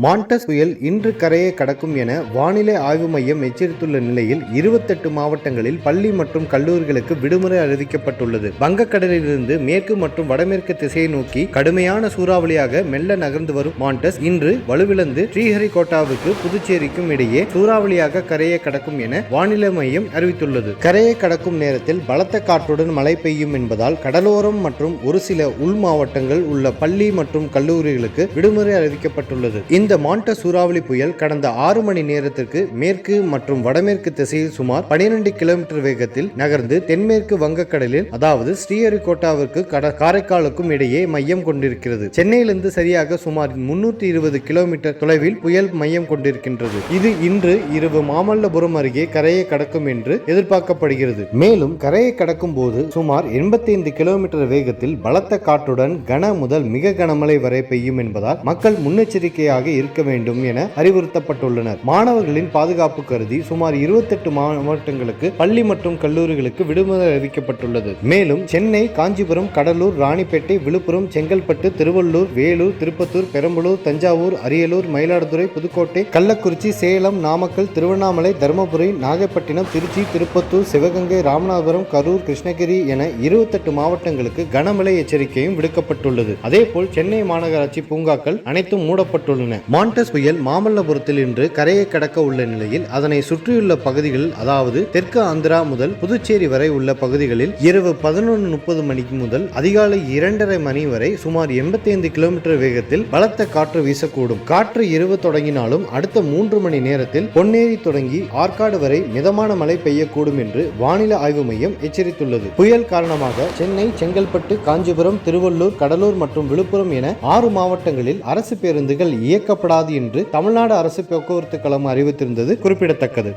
Mandous புயல் இன்று கரையை கடக்கும் என வானிலை ஆய்வு மையம் எச்சரித்துள்ள நிலையில் 28 மாவட்டங்களில் பள்ளி மற்றும் கல்லூரிகளுக்கு விடுமுறை அறிவிக்கப்பட்டுள்ளது. வங்கக்கடலிலிருந்து மேற்கு மற்றும் வடமேற்கு திசையை நோக்கி கடுமையான சூறாவளியாக மெல்ல நகர்ந்து வரும் மாண்டஸ் இன்று வலுவிழந்து ஸ்ரீஹரிகோட்டாவுக்கு புதுச்சேரிக்கும் இடையே சூறாவளியாக கரையை கடக்கும் என வானிலை மையம் அறிவித்துள்ளது. கரையை கடக்கும் நேரத்தில் பலத்த காற்றுடன் மழை பெய்யும் என்பதால் கடலோரம் மற்றும் ஒரு சில உள் மாவட்டங்கள் உள்ள பள்ளி மற்றும் கல்லூரிகளுக்கு விடுமுறை அறிவிக்கப்பட்டுள்ளது. இந்த மாண்டஸ் சூறாவளி புயல் கடந்த 6 மணி நேரத்திற்கு மேற்கு மற்றும் வடமேற்கு திசையில் சுமார் 12 கிலோமீட்டர் வேகத்தில் நகர்ந்து தென்மேற்கு வங்கக்கடலில் அதாவது ஸ்ரீஹரிகோட்டாவிற்கு காரைக்காலுக்கும் இடையே மையம் கொண்டிருக்கிறது. சென்னையிலிருந்து சரியாக சுமார் 320 கிலோமீட்டர் தொலைவில் புயல் மையம் கொண்டிருக்கின்றது. இது இன்று இரவு மாமல்லபுரம் அருகே கரையை கடக்கும் என்று எதிர்பார்க்கப்படுகிறது. மேலும் கரையை கடக்கும் போது சுமார் 85 கிலோமீட்டர் வேகத்தில் பலத்த காற்றுடன் கன முதல் மிக கனமழை வரை பெய்யும் என்பதால் மக்கள் முன்னெச்சரிக்கையாக இருக்க வேண்டும் என அறிவுறுத்தப்பட்டுள்ளனர். மாணவர்களின் பாதுகாப்பு கருதி சுமார் 28 மாவட்டங்களுக்கு பள்ளி மற்றும் கல்லூரிகளுக்கு விடுமுறை அறிவிக்கப்பட்டுள்ளது. மேலும் சென்னை, காஞ்சிபுரம், கடலூர், ராணிப்பேட்டை, விழுப்புரம், செங்கல்பட்டு, திருவள்ளூர், வேலூர், திருப்பத்தூர், பெரம்பலூர், தஞ்சாவூர், அரியலூர், மயிலாடுதுறை, புதுக்கோட்டை, கள்ளக்குறிச்சி, சேலம், நாமக்கல், திருவண்ணாமலை, தருமபுரி, நாகப்பட்டினம், திருச்சி, திருப்பத்தூர், சிவகங்கை, ராமநாதபுரம், கரூர், கிருஷ்ணகிரி என 28 மாவட்டங்களுக்கு கனமழை எச்சரிக்கையும் விடுக்கப்பட்டுள்ளது. அதேபோல் சென்னை மாநகராட்சி பூங்காக்கள் அனைத்தும் மூடப்பட்டுள்ளன. மாண்டஸ் புயல் மாமல்லபுரத்தில் இன்று கரையை கடக்க உள்ள நிலையில் அதனை சுற்றியுள்ள பகுதிகளில் அதாவது தெற்கு ஆந்திரா முதல் புதுச்சேரி வரை உள்ள பகுதிகளில் இரவு 11:30 மணிக்கு முதல் அதிகாலை 2:30 மணி வரை சுமார் 85 கிலோமீட்டர் வேகத்தில் பலத்த காற்று வீசக்கூடும். காற்று இரவு தொடங்கினாலும் அடுத்த 3 மணி நேரத்தில் பொன்னேரி தொடங்கி ஆற்காடு வரை மிதமான மழை பெய்யக்கூடும் என்று வானிலை ஆய்வு மையம் எச்சரித்துள்ளது. புயல் காரணமாக சென்னை, செங்கல்பட்டு, காஞ்சிபுரம், திருவள்ளூர், கடலூர் மற்றும் விழுப்புரம் என 6 மாவட்டங்களில் அரசு பேருந்துகள் இயக்கப்படாது என்று தமிழ்நாடு அரசு போக்குவரத்து கழகம் அறிவித்திருந்தது குறிப்பிடத்தக்கது.